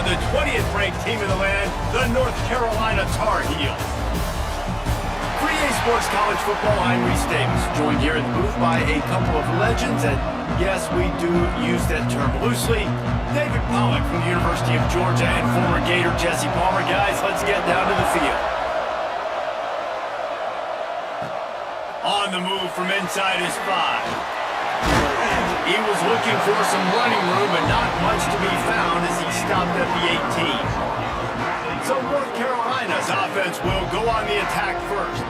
the 20th ranked team in the land, the North Carolina Tar Heels. For EA Sports College Football, I'm Reese Davis, joined here in the booth by a couple of legends, and yes, we do use that term loosely. David Pollock from the University of Georgia and former Gator Jesse Palmer. Guys, let's get down to the field. On the move from inside his 5. He was looking for some running room, but not much to be found as he stopped at the 18. So North Carolina's offense will go on the attack first.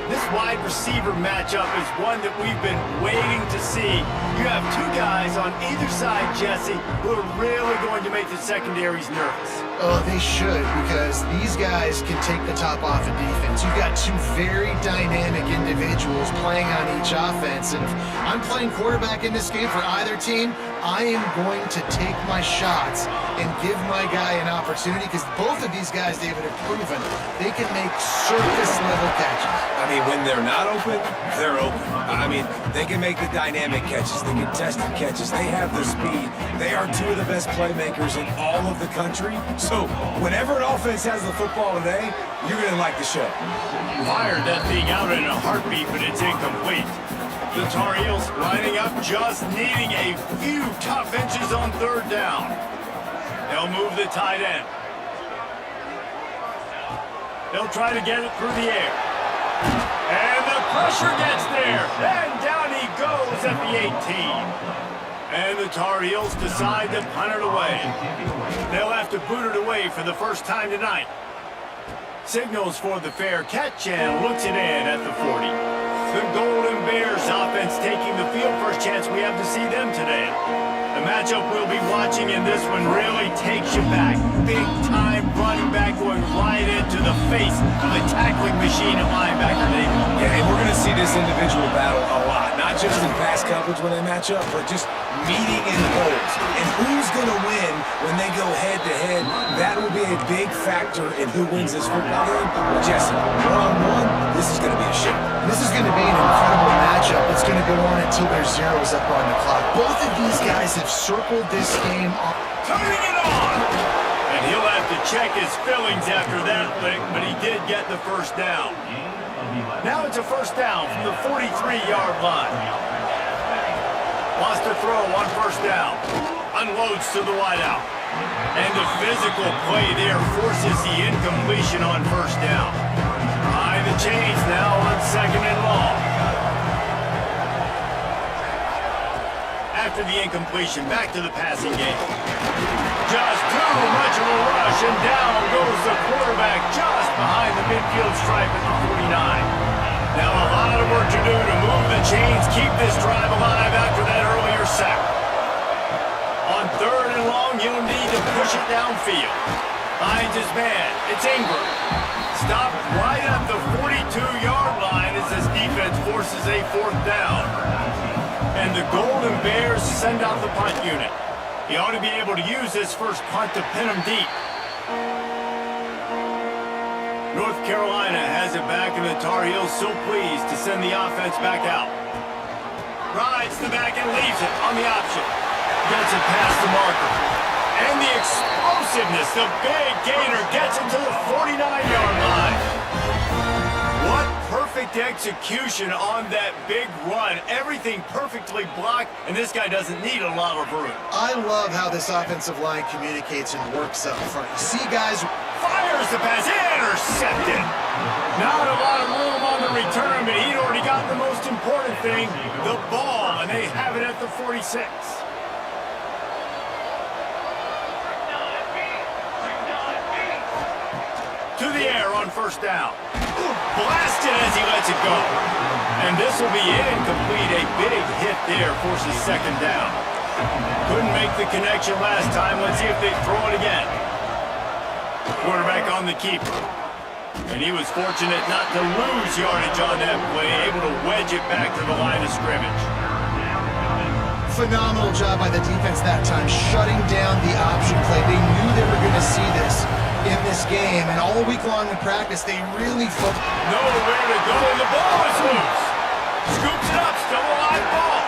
This wide receiver matchup is one that we've been waiting to see. You have two guys on either side, Jesse, who are really going to make the secondaries nervous. Oh, they should, because these guys can take the top off of defense. You've got two very dynamic individuals playing on each offense, and if I'm playing quarterback in this game for either team, I am going to take my shots and give my guy an opportunity, because both of these guys, David, have proven they can make surface-level catches. I mean, when they're not open, they're open. I mean, they can make the dynamic catches, the contested catches. They have the speed. They are two of the best playmakers in all of the country. So whenever an offense has the football today, you're going to like the show. Fired that thing out in a heartbeat, but it's incomplete. The Tar Heels lining up, just needing a few tough inches on third down. They'll move the tight end. They'll try to get it through the air. And the pressure gets there. And down he goes at the 18. And the Tar Heels decide to punt it away. They'll have to boot it away for the first time tonight. Signals for the fair catch and looks it in at the 40. The Golden Bears offense taking the field. First chance we have to see them today. The matchup we'll be watching in this one really takes you back. Big time running back going right into the face of the tackling machine at linebacker. Yeah, and we're going to see this individual battle a lot. Not just in pass coverage when they match up, but just meeting in holes. And who's going to win when they go head-to-head? That will be a big factor in who wins this football game. Well, Jesse, one-on-one, this is going to be a show. This is going to be an incredible matchup. It's going to go on until there's zeros up on the clock. Both of these guys have circled this game off. Turning it on! And he'll have to check his fillings after that lick, but he did get the first down. Now it's a first down from the 43-yard line. Lost a throw on first down. Unloads to the wideout. And the physical play there forces the incompletion on first down. Behind the chains now on second and long. After the incompletion, back to the passing game. Just too much of a rush, and down goes the quarterback just behind the midfield stripe at the 49. Now a lot of work to do to move the chains, keep this drive alive after that earlier sack. On third and long, he'll need to push it downfield. Finds his man. It's Ingram. Stopped right at the 42-yard line as his defense forces a fourth down. And the Golden Bears send out the punt unit. He ought to be able to use this first punt to pin him deep. North Carolina has it back, and the Tar Heels so pleased to send the offense back out. Rides the back and leaves it on the option. Gets it past the marker. And the explosiveness, the big gainer gets it to the 49-yard line. What perfect execution on that big run. Everything perfectly blocked, and this guy doesn't need a lot of room. I love how this offensive line communicates and works up front. You see guys... Fires the pass, intercepted. Not a lot of room on the return, but he'd already got the most important thing, the ball, and they have it at the 46. To the air on first down. Blasted as he lets it go. And this will be incomplete. A big hit there forces second down. Couldn't make the connection last time. Let's see if they throw it again. Quarterback on the keeper. And he was fortunate not to lose yardage on that play, able to wedge it back to the line of scrimmage. Phenomenal job by the defense that time, shutting down the option play. They knew they were going to see this in this game, and all week long in practice, they really focused. Nowhere to go, and the ball is loose. Scoops it up, still a live ball.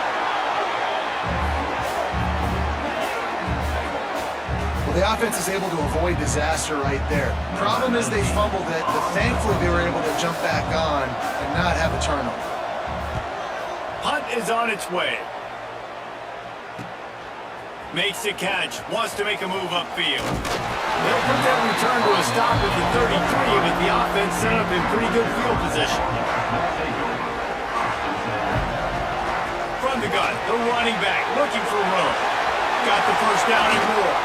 The offense is able to avoid disaster right there. Problem is they fumbled it, but thankfully they were able to jump back on and not have a turnover. Punt is on its way. Makes the catch, wants to make a move upfield. They'll put that return to a stop at the 33, but the offense set up in pretty good field position. From the gun, the running back looking for room. Got the first down and more.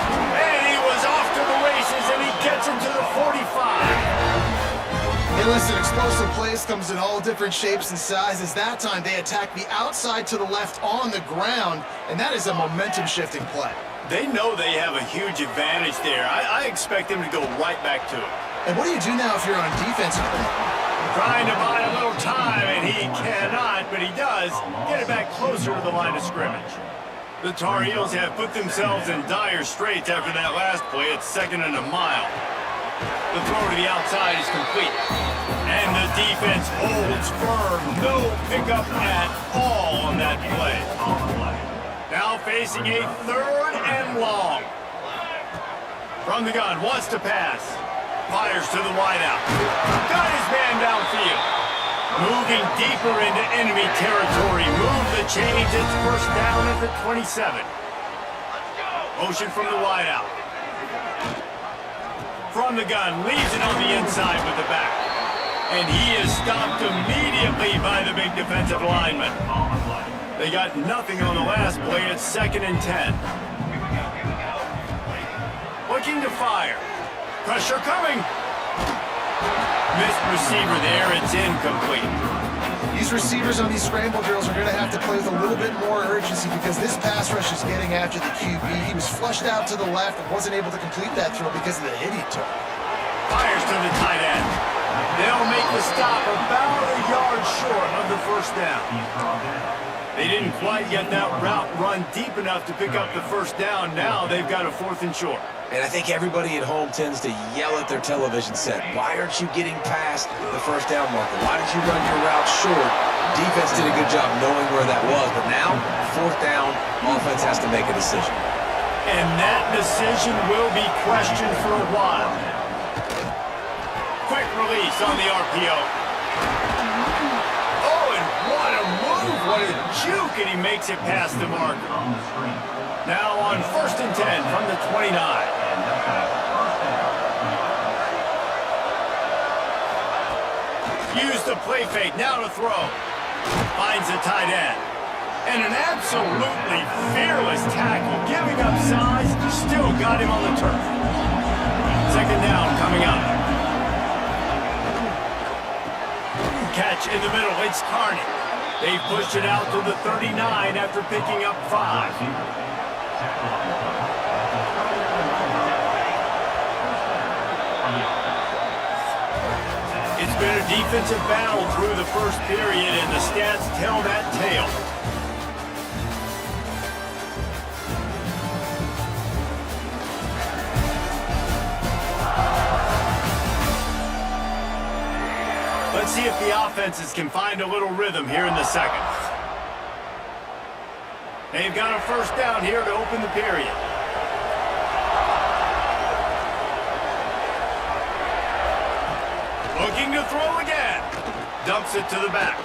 And he was off to the races, and he gets into the 45. Hey, listen, explosive plays comes in all different shapes and sizes. That time, they attack the outside to the left on the ground, and that is a momentum-shifting play. They know they have a huge advantage there. I expect them to go right back to it. And what do you do now if you're on defense? Trying to buy a little time, and he cannot, but he does get it back closer to the line of scrimmage. The Tar Heels have put themselves in dire straits after that last play. It's 2nd and a mile. The throw to the outside is complete. And the defense holds firm. No pickup at all on that play. Now facing a 3rd and long. From the gun, wants to pass. Fires to the wideout. Got his man downfield. Moving deeper into enemy territory. Move the chains. It's 1st down at the 27. Motion from the wideout. From the gun, leaves it on the inside with the back. And he is stopped immediately by the big defensive lineman. They got nothing on the last play. It's 2nd and 10. Looking to fire. Pressure coming. Missed receiver there. It's incomplete. These receivers on these scramble drills are going to have to play with a little bit more urgency because this pass rush is getting after the QB. He was flushed out to the left and wasn't able to complete that throw because of the hit he took. Fires to the tight end. They'll make the stop about a yard short of the 1st down. They didn't quite get that route run deep enough to pick up the 1st down. Now they've got a 4th and short. And I think everybody at home tends to yell at their television set. Why aren't you getting past the 1st down marker? Why did you run your route short? Defense did a good job knowing where that was, but now, 4th down, offense has to make a decision. And that decision will be questioned for a while. Quick release on the RPO. Oh, and what a move, what a juke, and he makes it past the marker. Now on 1st and 10 from the 29. Use the play fake, now to throw. Finds the tight end. And an absolutely fearless tackle, giving up size, still got him on the turf. 2nd down coming up. Catch in the middle, it's Carney. They pushed it out to the 39 after picking up 5. It's been a defensive battle through the 1st period, and the stats tell that tale. Let's see if the offenses can find a little rhythm here in the 2nd. They've got a 1st down here to open the period. Looking to throw again. Dumps it to the back.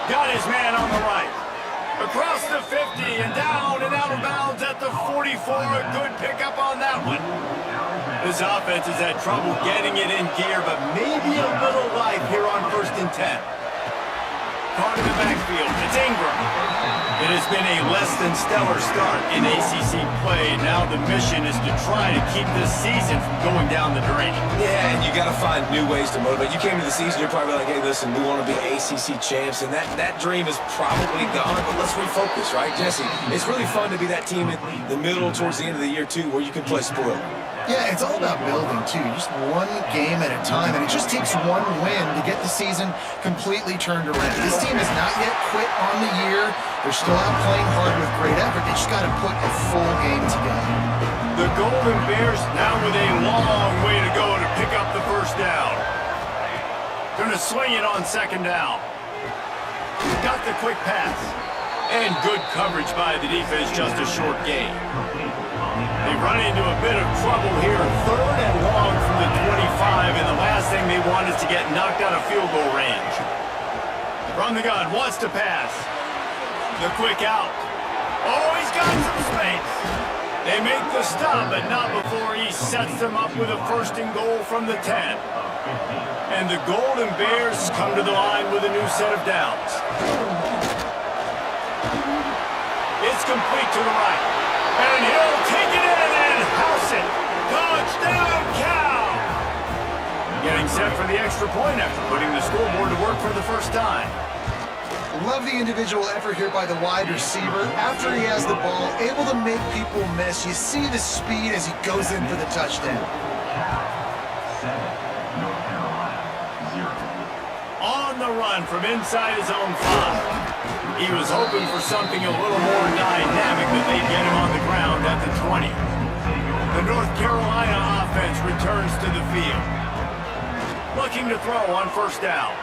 Got his man on the right. Across the 50 and down and out of bounds at the 44. A good pickup on that one. This offense has had trouble getting it in gear, but maybe a little life here on 1st and 10. Caught in the backfield. It's Ingram. It has been a less than stellar start in ACC play. Now the mission is to try to keep this season from going down the drain. Yeah, and you got to find new ways to motivate. You came to the season, you're probably like, hey, listen, we want to be ACC champs, and that dream is probably gone, but let's refocus, right, Jesse? It's really fun to be that team in the middle towards the end of the year, too, where you can play spoiled. Yeah, it's all about building, too. Just one game at a time, and it just takes one win to get the season completely turned around. This team has not yet quit on the year. They're still out playing hard with great effort. They just got to put a full game together. The Golden Bears now with a long way to go to pick up the 1st down. Going to swing it on 2nd down. Got the quick pass. And good coverage by the defense, just a short gain. They run into a bit of trouble here. 3rd and long from the 25, and the last thing they want is to get knocked out of field goal range. From the gun, wants to pass. The quick out. Oh, he's got some space. They make the stop, but not before he sets them up with a 1st and goal from the 10. And the Golden Bears come to the line with a new set of downs. It's complete to the right. And he'll take it in and house it. Touchdown, Cal! Getting set for the extra point after putting the scoreboard to work for the first time. Love the individual effort here by the wide receiver. After he has the ball, able to make people miss. You see the speed as he goes in for the touchdown. On the run from inside his own 5. He was hoping for something a little more dynamic, but they'd get him on the ground at the 20. The North Carolina offense returns to the field. Looking to throw on 1st down.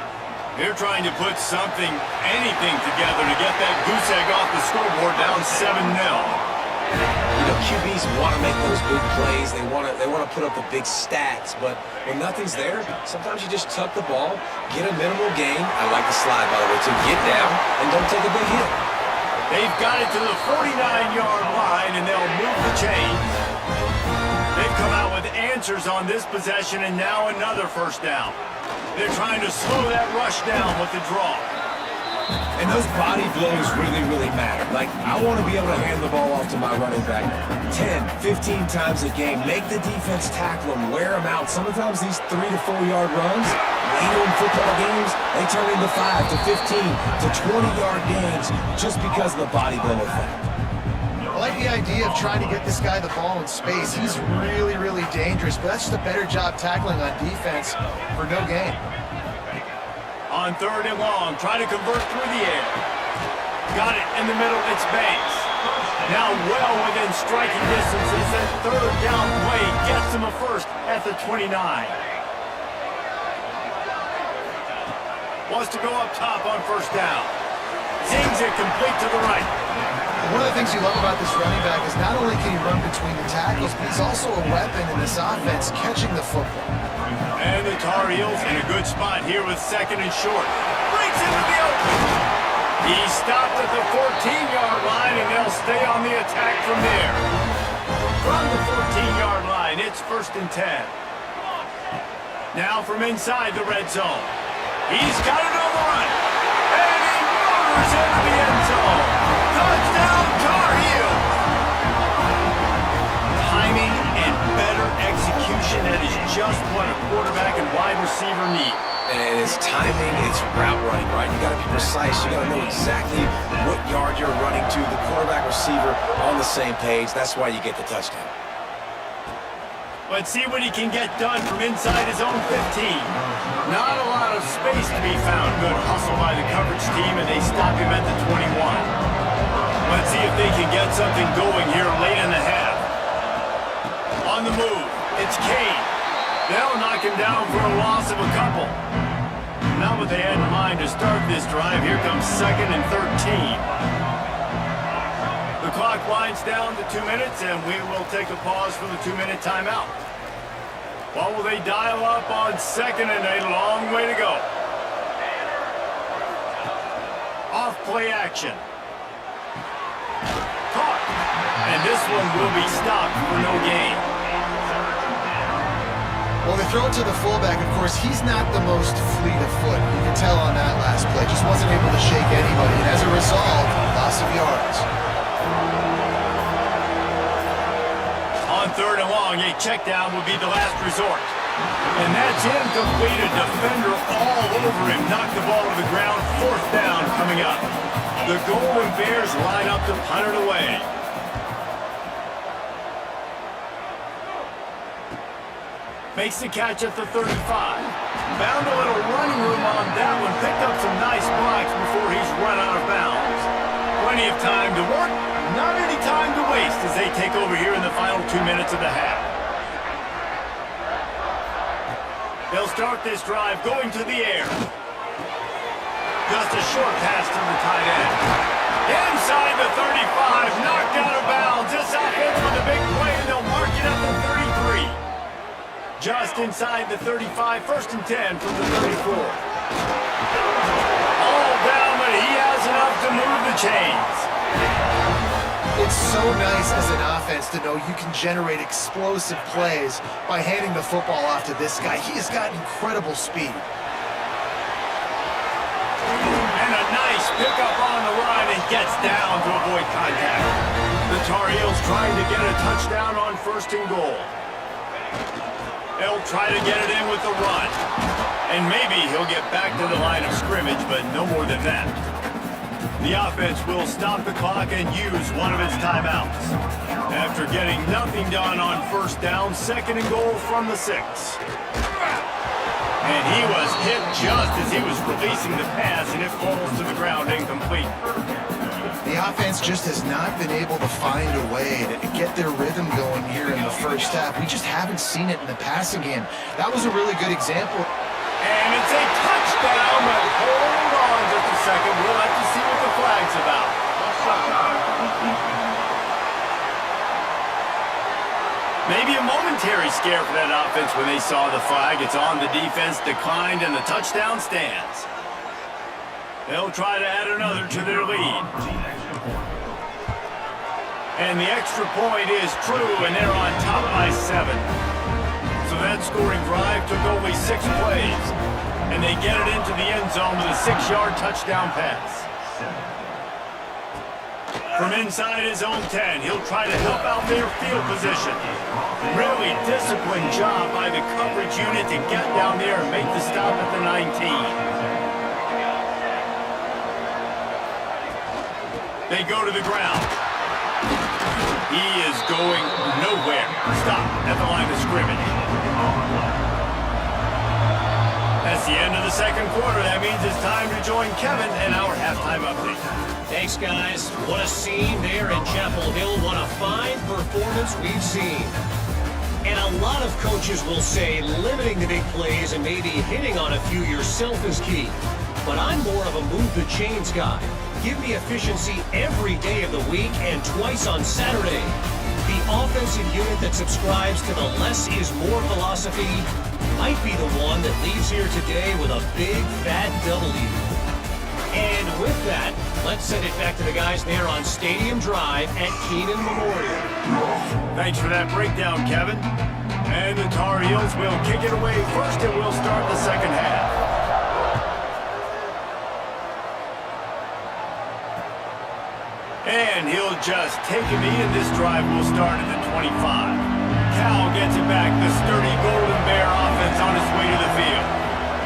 They're trying to put something, anything together to get that goose egg off the scoreboard down 7-0. You know, QBs want to make those big plays. They want to put up the big stats. But when nothing's there, sometimes you just tuck the ball, get a minimal gain. I like the slide, by the way, to get down and don't take a big hit. They've got it to the 49-yard line, and they'll move the chains. They've come out with answers on this possession, and now another 1st down. They're trying to slow that rush down with the draw. And those body blows really, really matter. Like, I want to be able to hand the ball off to my running back 10, 15 times a game. Make the defense tackle them, wear them out. Sometimes these 3 to 4 yard runs, later in football games, they turn into 5 to 15 to 20-yard gains just because of the body blow effect. I like the idea of trying to get this guy the ball in space. He's really, really dangerous, but that's just a better job tackling on defense for no gain. On 3rd and long, try to convert through the air. Got it in the middle, it's Banks. Now well within striking distance as that 3rd down play gets him a 1st at the 29. Wants to go up top on 1st down. Zings it complete to the right. One of the things you love about this running back is not only can he run between the tackles, but he's also a weapon in this offense, catching the football. And the Tar Heels in a good spot here with 2nd and short. Breaks into the open. He stopped at the 14-yard line, and they'll stay on the attack from there. From the 14-yard line, it's 1st and 10. Now from inside the red zone. He's got it on the run. And he motors into the end zone. Touchdown, Tar Heels! Timing and better execution, that is just what a quarterback and wide receiver need. And it's timing, it's route running, right? You got to be precise. You got to know exactly what yard you're running to. The quarterback receiver on the same page. That's why you get the touchdown. Let's see what he can get done from inside his own 15. Not a lot of space to be found. Good hustle by the coverage team, and they stop him at the 21. Let's see if they can get something going here late in the half. On the move, it's Kane. They'll knock him down for a loss of a couple. Not what they had in mind to start this drive. Here comes 2nd and 13. The clock winds down to 2 minutes, and we will take a pause for the 2-minute timeout. What will they dial up on 2nd and a long way to go? Off play action. Caught. And this one will be stopped for no gain. Well, they throw it to the fullback. Of course, he's not the most fleet of foot. You can tell on that last play. Just wasn't able to shake anybody. And as a result, loss of yards. On 3rd and long, a check down would be the last resort. And that's incomplete. A defender all over him. Knocked the ball to the ground. 4th down coming up. The Golden Bears line up to punt it away. Makes the catch at the 35. Found a little running room on that one. Picked up some nice blocks before he's run out of bounds. Plenty of time to work. Not any time to waste as they take over here in the final 2 minutes of the half. They'll start this drive going to the air. Just a short pass to the tight end. Inside the 35, knocked out of bounds. This offense with a big play, and they'll Just inside the 35, 1st and 10 from the 34. All down, but he has enough to move the chains. It's so nice as an offense to know you can generate explosive plays by handing the football off to this guy. He has got incredible speed. And a nice pickup on the run and gets down to avoid contact. The Tar Heels trying to get a touchdown on 1st and goal. They'll try to get it in with the run. And maybe he'll get back to the line of scrimmage, but no more than that. The offense will stop the clock and use one of its timeouts. After getting nothing done on 1st down, 2nd and goal from the 6. And he was hit just as he was releasing the pass, and it falls to the ground incomplete. The offense just has not been able to find a way to get their rhythm going here in the 1st half. We just haven't seen it in the passing game. That was a really good example. And it's a touchdown, but hold on just a second. We'll have to see what the flag's about. Maybe a momentary scare for that offense when they saw the flag. It's on, the defense declined, and the touchdown stands. They'll try to add another to their lead. And the extra point is true, and they're on top by 7. So that scoring drive took only 6 plays. And they get it into the end zone with a 6-yard touchdown pass. From inside his own 10, he'll try to help out their field position. Really disciplined job by the coverage unit to get down there and make the stop at the 19. They go to the ground. He is going nowhere. Stop at the line of scrimmage. That's the end of the 2nd quarter. That means it's time to join Kevin in our halftime update. Thanks, guys. What a scene there in Chapel Hill. What a fine performance we've seen. And a lot of coaches will say limiting the big plays and maybe hitting on a few yourself is key. But I'm more of a move the chains guy. Give me efficiency every day of the week and twice on Saturday. The offensive unit that subscribes to the less is more philosophy might be the one that leaves here today with a big fat W. And with that, let's send it back to the guys there on Stadium Drive at Keenan Memorial. Thanks for that breakdown, Kevin. And the Tar Heels will kick it away first, and we'll start the 2nd half. And he'll just take him in. This drive will start at the 25. Cal gets it back. The sturdy Golden Bear offense on its way to the field.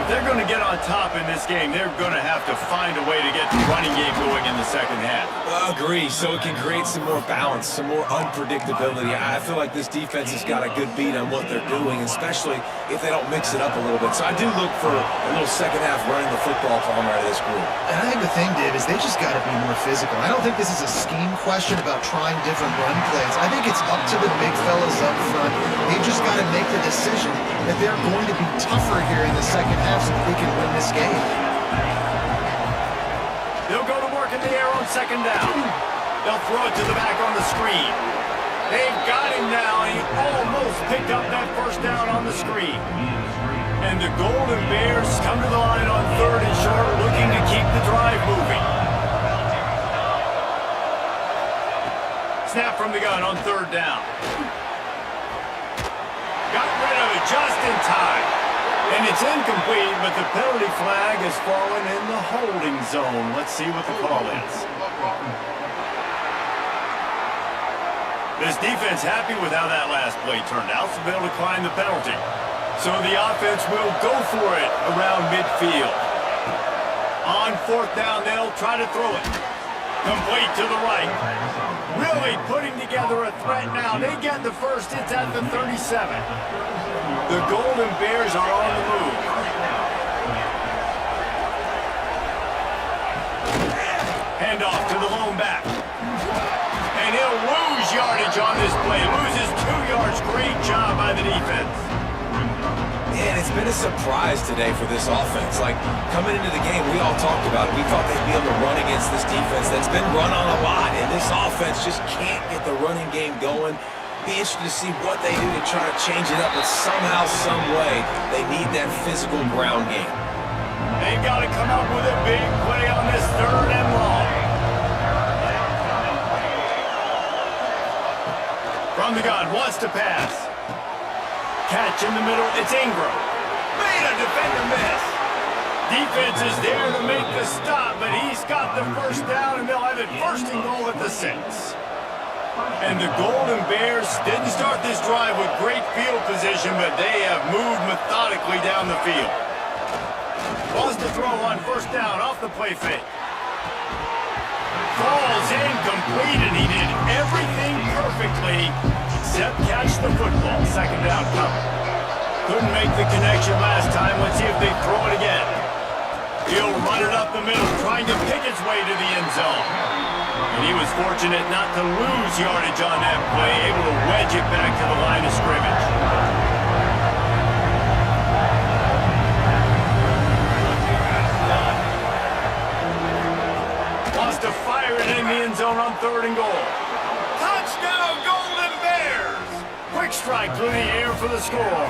If they're going to get on top in this game, they're going to have to find a way to get the running game going in the 2nd half. Agree, so it can create some more balance, some more unpredictability. I feel like this defense has got a good beat on what they're doing, especially if they don't mix it up a little bit. So I do look for a little 2nd half running the football from out of this group. And I think the thing, Dave, is they just got to be more physical. I don't think this is a scheme question about trying different run plays. I think it's up to the big fellas up front. They've just got to make the decision that they're going to be tougher here in the 2nd half so that they can win this game. They'll go to work in the air on 2nd down. They'll throw it to the back on the screen. They've got him now. He almost picked up that 1st down on the screen. And the Golden Bears come to the line on 3rd and short, looking to keep the drive moving. Snap from the gun on 3rd down. Got rid of it just in time. And it's incomplete, but the penalty flag has fallen in the holding zone. Let's see what the call is. This defense happy with how that last play turned out, so they'll decline the penalty. So the offense will go for it around midfield. On 4th down, they'll try to throw it. Complete to the right. Really putting together a threat now. They get the first. It's at the 37. The Golden Bears are on the move. Hand off to the lone back. And he'll lose yardage on this play. Loses 2 yards. Great job by the defense. Man, it's been a surprise today for this offense. Like, coming into the game, we all talked about it. We thought they'd be able to run against this defense that's been run on a lot, and this offense just can't get the running game going. Be interested to see what they do to try to change it up, but somehow, some way, they need that physical ground game. They've got to come up with a big play on this 3rd and long. From the gun, wants to pass. Catch in the middle, it's Ingram. Made a defender miss. Defense is there to make the stop, but he's got the first down, and they'll have it 1st and goal at the 6. And the Golden Bears didn't start this drive with great field position, but they have moved methodically down the field. Wants to throw on 1st down off the play fake. Falls incomplete, and he did everything perfectly except catch the football. 2nd down coming. Couldn't make the connection last time. Let's see if they throw it again. He'll run it up the middle, trying to pick its way to the end zone. And he was fortunate not to lose yardage on that play, able to wedge it back to the line of scrimmage. Wants to fire it in the end zone on 3rd and goal. Touchdown, Golden Bears! Quick strike through the air for the score.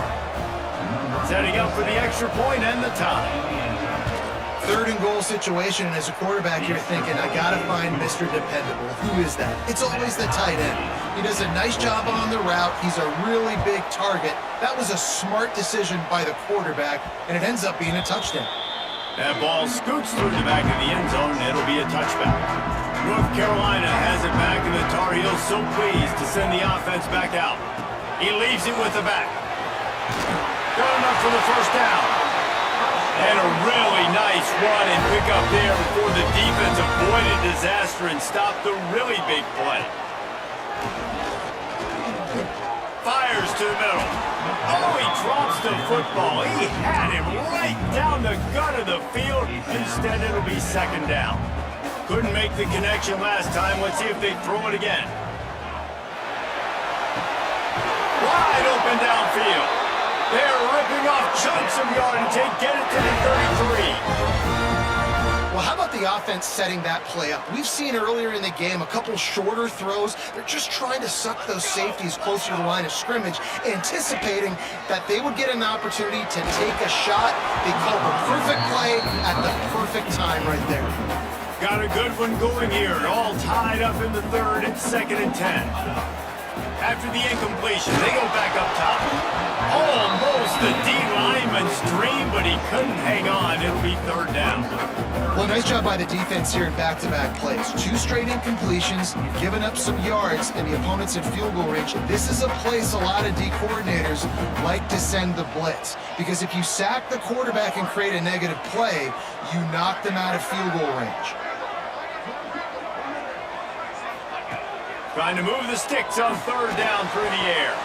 Setting up for the extra point and the tie. 3rd and goal situation, and as a quarterback, you're thinking, I gotta find Mr. Dependable. Who is that? It's always the tight end. He does a nice job on the route. He's a really big target. That was a smart decision by the quarterback, and it ends up being a touchdown. That ball scoots through the back of the end zone, and it'll be a touchback. North Carolina has it back, and the Tar Heels so pleased to send the offense back out. He leaves it with the back. Good enough for the 1st down. And a really nice run and pick up there before the defense avoided disaster and stopped the really big play. Fires to the middle. Oh, he drops the football. He had him right down the gut of the field. Instead, it'll be 2nd down. Couldn't make the connection last time. Let's see if they throw it again. Wide open downfield. They're ripping off chunks of yardage. They get it to the 33. Well, how about the offense setting that play up? We've seen earlier in the game a couple shorter throws. They're just trying to suck those safeties closer to the line of scrimmage, anticipating that they would get an opportunity to take a shot. They called the perfect play at the perfect time right there. Got a good one going here. All tied up in the 3rd and 2nd and 10. After the incompletion, they go back up top. Almost the D-lineman's dream, but he couldn't hang on. It'll be 3rd down. Well, nice job by the defense here in back-to-back plays. 2 straight incompletions, giving up some yards, and the opponent's in field goal range. This is a place a lot of D coordinators like to send the blitz, because if you sack the quarterback and create a negative play, you knock them out of field goal range. Trying to move the sticks on 3rd down through the air.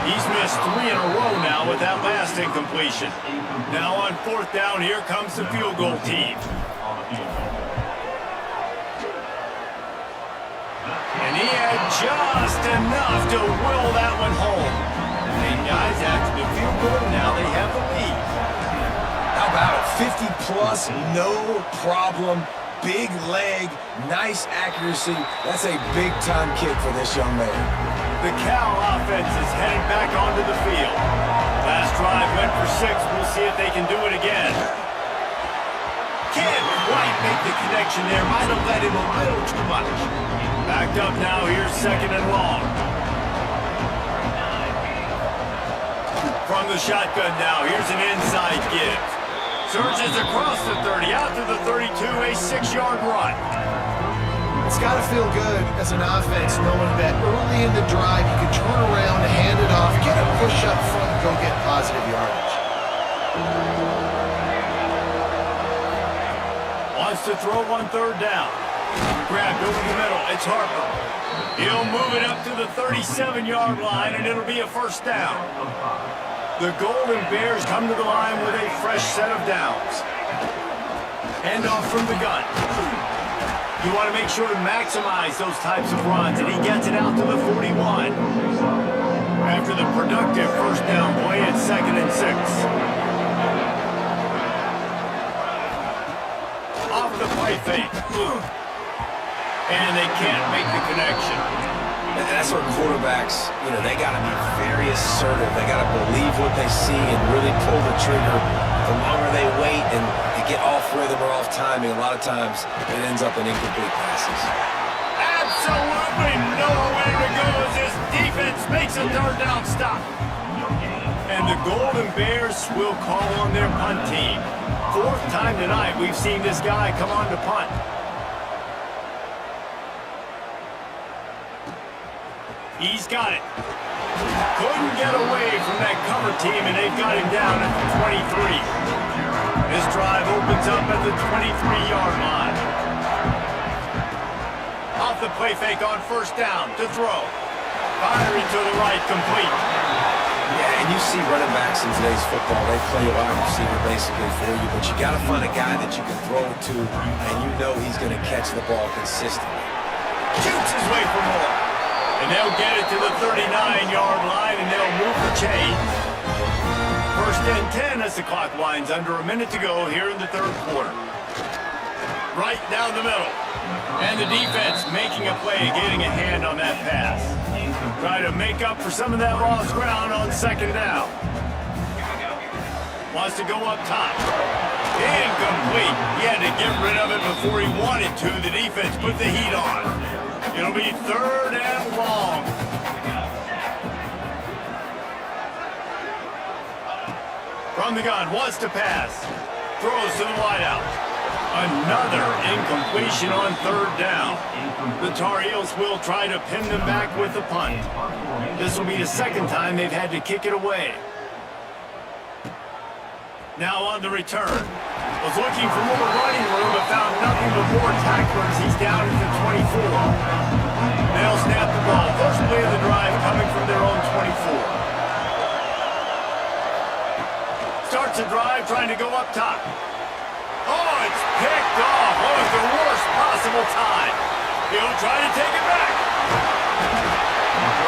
He's missed 3 in a row now with that last incompletion. Now on 4th down, here comes the field goal team. And he had just enough to will that one home. And guys, after the field goal, now they have the lead. How about it? 50-plus, no problem. Big leg, nice accuracy. That's a big-time kick for this young man. The Cal offense is heading back onto the field. Last drive went for 6. We'll see if they can do it again. Can't quite make the connection there. Might have let him a little too much. Backed up now. Here's 2nd and long. From the shotgun now. Here's an inside give. Surges across the 30, out to the 32, a 6-yard run. It's got to feel good as an offense knowing that early in the drive you can turn around, hand it off, get a push up front, and go get positive yardage. Wants to throw on 3rd down. Grabbed over the middle, it's Harper. He'll move it up to the 37-yard line, and it'll be a 1st down. The Golden Bears come to the line with a fresh set of downs. Handoff from the gun. You want to make sure to maximize those types of runs, and he gets it out to the 41. After the productive 1st down play, it's 2nd and 6. Off the play fake. And they can't make the connection. And that's where quarterbacks, they got to be very assertive. They got to believe what they see and really pull the trigger. The longer they wait and they get off rhythm or off timing, a lot of times it ends up in incomplete passes. Absolutely nowhere to go as this defense makes a third down stop. And the Golden Bears will call on their punt team. Fourth time tonight we've seen this guy come on to punt. He's got it. Couldn't get away from that cover team, and they've got him down at the 23. This drive opens up at the 23-yard line. Off the play fake on first down to throw. Firing to the right, complete. Yeah, and you see running backs in today's football, they play a wide receiver basically for you, but you got to find a guy that you can throw it to, and you know he's going to catch the ball consistently. Shoots his way for more. And they'll get it to the 39-yard line, and they'll move the chain. First and 10 as the clock winds under a minute to go here in the third quarter. Right down the middle. And the defense making a play, getting a hand on that pass. Try to make up for some of that lost ground on second down. Wants to go up top. Incomplete. He had to get rid of it before he wanted to. The defense put the heat on. It'll be third and long. From the gun, wants to pass. Throws to the wideout. Another incompletion on third down. The Tar Heels will try to pin them back with the punt. This will be the second time they've had to kick it away. Now on the return. Was looking for more running room, but found nothing but more tacklers. He's down at the 24. They'll snap the ball. First play of the drive coming from their own 24. Starts the drive trying to go up top. Oh, it's picked off. What was the worst possible time? He'll try to take it back.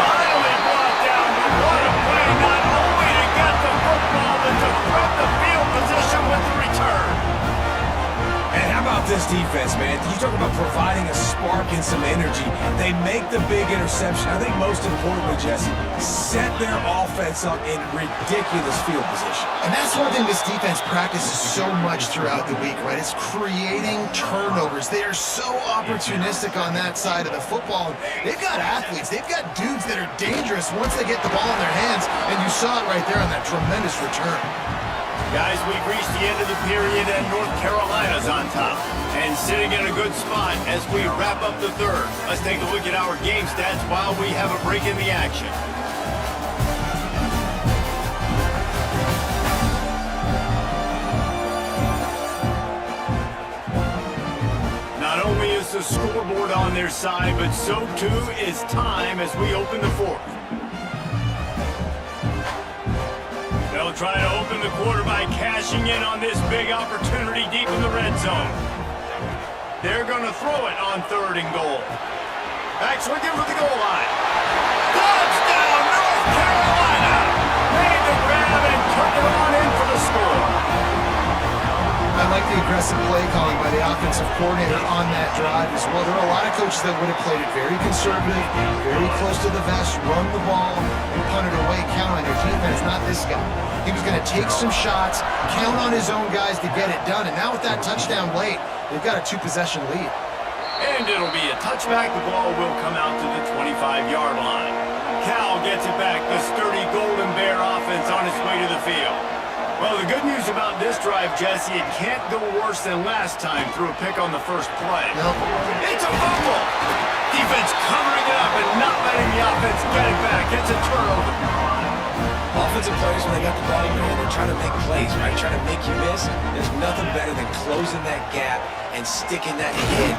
Finally brought down, but what a play, not only to get the football, but to threat the field position with the return. And how about this defense, man? You talk about providing a spark and some energy. They make the big interception. I think most importantly, Jesse, set their offense up in ridiculous field position. And that's one thing this defense practices so much throughout the week, right? It's creating turnovers. They are so opportunistic on that side of the football. They've got athletes. They've got dudes that are dangerous once they get the ball in their hands. And you saw it right there on that tremendous return. Guys, we've reached the end of the period and North Carolina's on top. And sitting in a good spot as we wrap up the third. Let's take a look at our game stats while we have a break in the action. Not only is the scoreboard on their side, but so too is time as we open the fourth. They'll try to open the quarter by cashing in on this big opportunity deep in the red zone. They're going to throw it on third and goal. Back swinging for the goal line. Touchdown, North Carolina! Made the grab and took it on in for the score. I like the aggressive play calling by the offensive coordinator on that drive as well. There are a lot of coaches that would have played it very conservative, very close to the vest, run the ball, and punt it away, count on your defense, not this guy. He was going to take some shots, count on his own guys to get it done, and now with that touchdown late, they've got a two-possession lead. And it'll be a touchback. The ball will come out to the 25-yard line. Cal gets it back, the sturdy Golden Bear offense on its way to the field. Well, the good news about this drive, Jesse, it can't go worse than last time through a pick on the first play. Nope. It's a fumble. Defense covering it up and not letting the offense get it back. It's a turnover. Offensive players, when they got the ball in their hand, they're trying to make plays, right? Trying to make you miss. There's nothing better than closing that gap and sticking that hit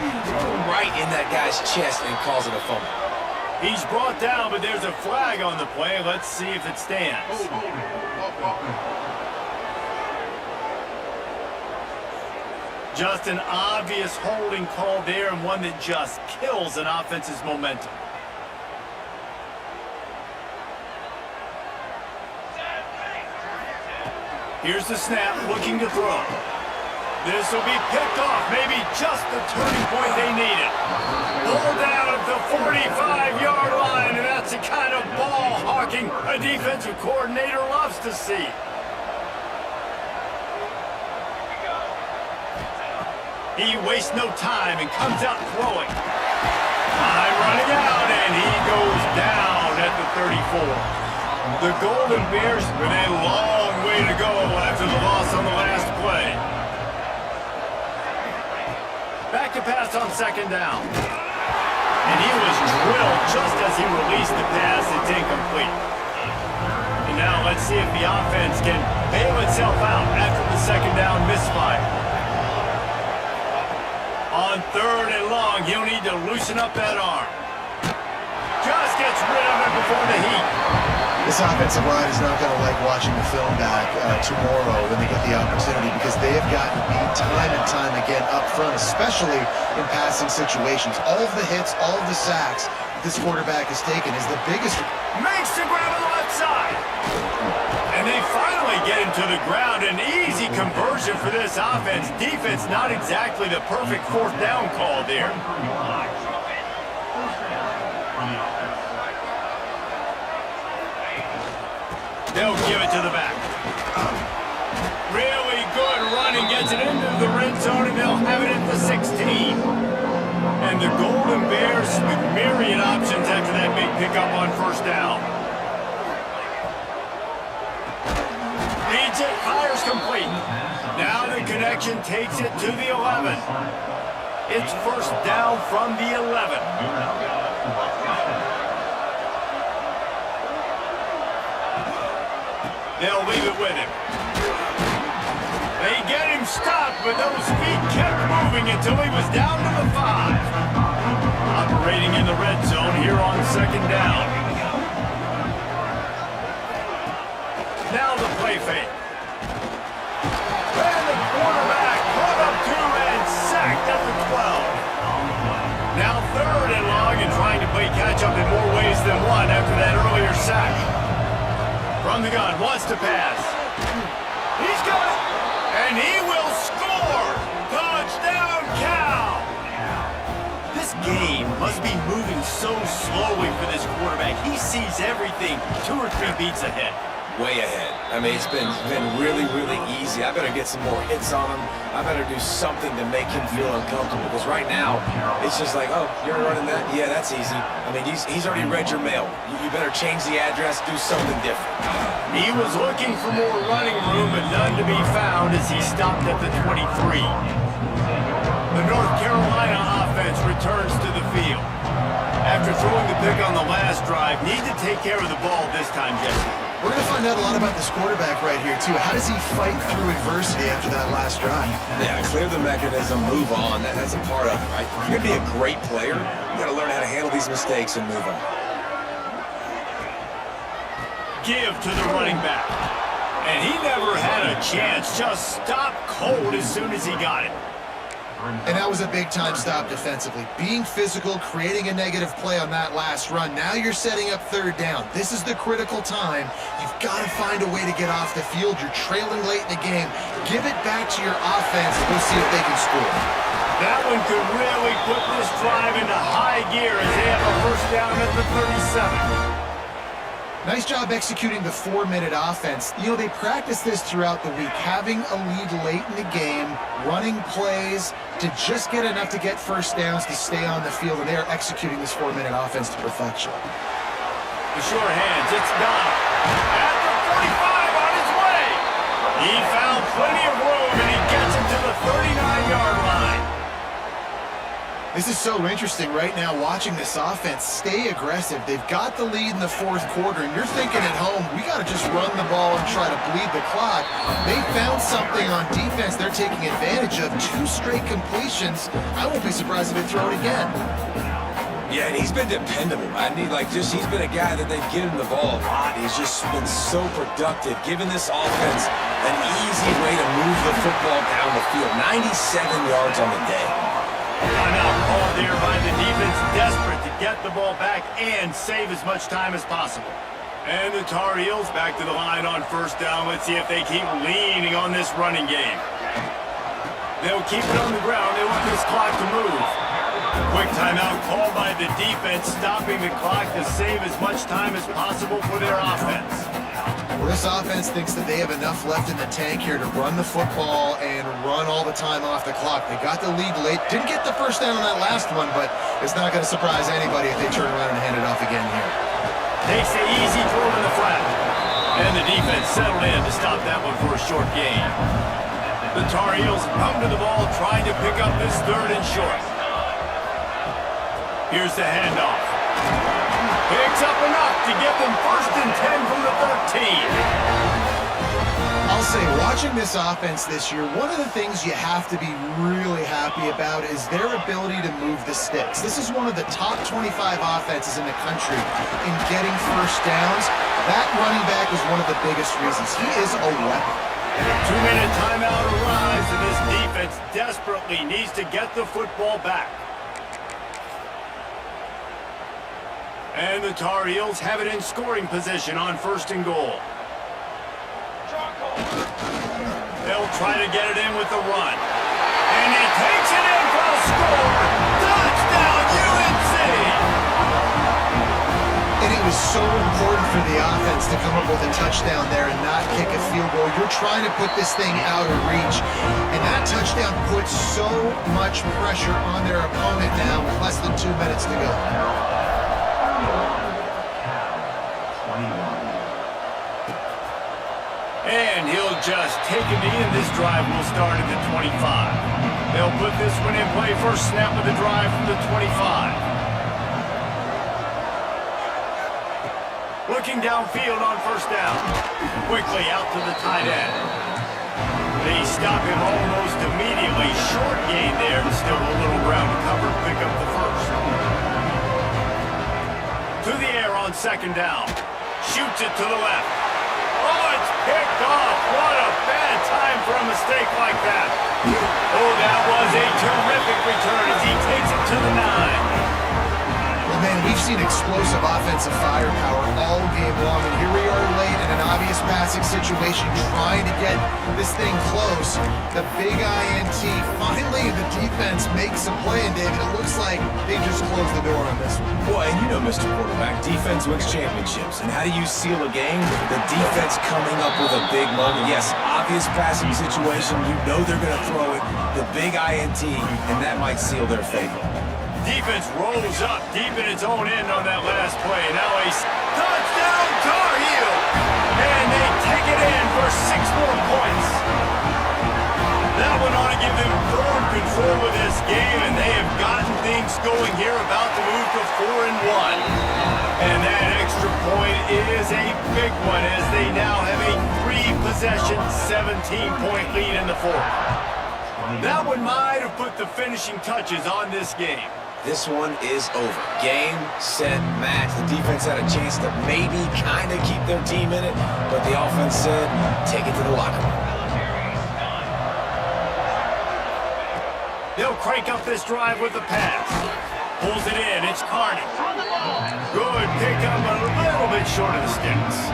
right in that guy's chest and causing a fumble. He's brought down, but there's a flag on the play. Let's see if it stands. Just an obvious holding call there, and one that just kills an offense's momentum. Here's the snap, looking to throw. This will be picked off, maybe just the turning point they needed. Ball down at the 45-yard line, and that's the kind of ball hawking a defensive coordinator loves to see. He wastes no time and comes out throwing. Time running out, and he goes down at the 34. The Golden Bears with a long way to go after the loss on the last play. Back to pass on second down. And he was drilled just as he released the pass. It's incomplete. And now let's see if the offense can bail itself out after the second down misfire. On third and long, he'll need to loosen up that arm. Just gets rid of it before the heat. This offensive line is not going to like watching the film back tomorrow when they get the opportunity, because they have gotten beat time and time again up front, especially in passing situations. All of the hits, all of the sacks this quarterback has taken is the biggest. Makes the grab on the left side. And they finally get him to the ground. An easy conversion for this offense. Defense not exactly the perfect fourth down call there. They'll give it to the back. Really good running, gets it into the red zone, and they'll have it at the 16. And the Golden Bears with myriad options after that big pickup on first down. Leads it, fires complete. Now the connection takes it to the 11. It's first down from the 11. They'll leave it with him. They get him stopped, but those feet kept moving until he was down to the 5. Operating in the red zone here on second down. Now the play fake. And the quarterback put up 2 and sacked at the 12. Now third and long and trying to play catch up in more ways than one after that earlier sack. From the gun, wants to pass. He's got it, and he will score! Touchdown, Cal! This game must be moving so slowly for this quarterback. He sees everything 2 or 3 beats ahead. Way ahead. I mean, it's been really, really easy. I better get some more hits on him. I better do something to make him feel uncomfortable, because right now, it's just like, oh, you're running that? Yeah, that's easy. I mean, he's already read your mail. You better change the address, do something different. He was looking for more running room, but none to be found as he stopped at the 23. The North Carolina offense returns to the field. After throwing the pick on the last drive, need to take care of the ball this time, Jesse. We're going to find out a lot about this quarterback right here, too. How does he fight through adversity after that last drive? Yeah, clear the mechanism, move on. That's a part of it, right? If you're going to be a great player, you got to learn how to handle these mistakes and move on. Give to the running back. And he never had a chance. Just stopped cold as soon as he got it. And that was a big-time stop defensively. Being physical, creating a negative play on that last run. Now you're setting up third down. This is the critical time. You've got to find a way to get off the field. You're trailing late in the game. Give it back to your offense, and we'll see if they can score. That one could really put this drive into high gear as they have a first down at the 37. Nice job executing the 4-minute offense. You know, they practice this throughout the week, having a lead late in the game, running plays to just get enough to get first downs to stay on the field, and they are executing this 4-minute offense to perfection. The short hands, it's Donald. At the 45 on his way. He found plenty of room, and he gets it to the 39-yard line. This is so interesting right now, watching this offense stay aggressive. They've got the lead in the fourth quarter, and you're thinking at home, we got to just run the ball and try to bleed the clock. They found something on defense they're taking advantage of. 2 straight completions. I won't be surprised if they throw it again. Yeah, and he's been dependable. He's been a guy that they've given the ball a lot. He's just been so productive, giving this offense an easy way to move the football down the field. 97 yards on the day. Timeout called there by the defense, desperate to get the ball back and save as much time as possible. And the Tar Heels back to the line on first down. Let's see if they keep leaning on this running game. They'll keep it on the ground. They want this clock to move. Quick timeout called by the defense, stopping the clock to save as much time as possible for their offense. Well, this offense thinks that they have enough left in the tank here to run the football and run all the time off the clock. They got the lead late. Didn't get the first down on that last one, but it's not going to surprise anybody if they turn around and hand it off again here. Takes the easy throw in the flat. And the defense settled in to stop that one for a short gain. The Tar Heels come to the ball trying to pick up this third and short. Here's the handoff. Picks up enough to get them 1st and 10 from the 13. I'll say, watching this offense this year, one of the things you have to be really happy about is their ability to move the sticks. This is one of the top 25 offenses in the country in getting first downs. That running back is one of the biggest reasons. He is a weapon. 2-minute timeout arrives, and this defense desperately needs to get the football back. And the Tar Heels have it in scoring position on 1st and goal. They'll try to get it in with the run. And he takes it in for a score. Touchdown, UNC! And it was so important for the offense to come up with a touchdown there and not kick a field goal. You're trying to put this thing out of reach. And that touchdown puts so much pressure on their opponent now with less than 2 minutes to go. And he'll just take a knee, and this drive will start at the 25. They'll put this one in play. First snap of the drive from the 25. Looking downfield on 1st down. Quickly out to the tight end. They stop him almost immediately. Short gain there, and still a little ground to cover. Pick up the 1st. To the air on 2nd down. Shoots it to the left. Oh, it's picked off. What a bad time for a mistake like that. Oh, that was a terrific return as he takes it to the 9. Well, man, we've seen explosive offensive firepower all game long, and here we are late in an obvious passing situation trying to get this thing close. The big INT. Finally, the defense makes a play, and David, it looks like they just closed the door on this one. Boy, and you know, Mr. Quarterback, defense wins championships. And how do you seal a game? The defense coming up with a big moment. Yes, obvious passing situation. You know they're going to throw it. The big INT, and that might seal their fate. Defense rolls up deep in its own end on that last play. Now a touchdown Tar Heel. And they take it in for 6 more points. That one ought to give them firm control of this game, and they have gotten things going here, about to move to 4-1. And that extra point is a big one as they now have a 3-possession, 17-point lead in the 4th. That one might have put the finishing touches on this game. This one is over. Game, set, match. The defense had a chance to maybe kind of keep their team in it, but the offense said, take it to the locker room. They'll crank up this drive with the pass. Pulls it in. It's Carney. Good pickup, a little bit short of the sticks.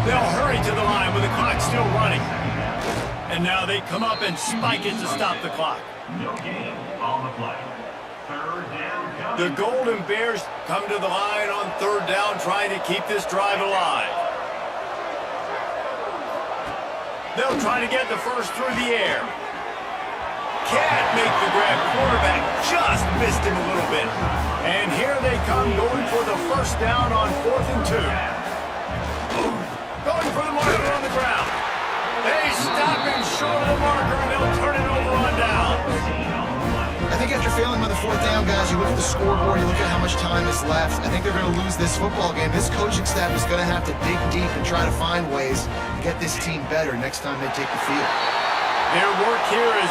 They'll hurry to the line with the clock still running. And now they come up and spike it to stop the clock. No gain on the play. 3rd down. The Golden Bears come to the line on 3rd down, trying to keep this drive alive. They'll try to get the 1st through the air. Can't make the grab. Quarterback just missed him a little bit. And here they come, going for the 1st down on 4th and 2. Going for the marker on the ground. They stop him short of the marker, and they'll turn it over on down. I think after failing on the 4th down, guys, you look at the scoreboard, you look at how much time is left. I think they're going to lose this football game. This coaching staff is going to have to dig deep and try to find ways to get this team better next time they take the field. Their work here is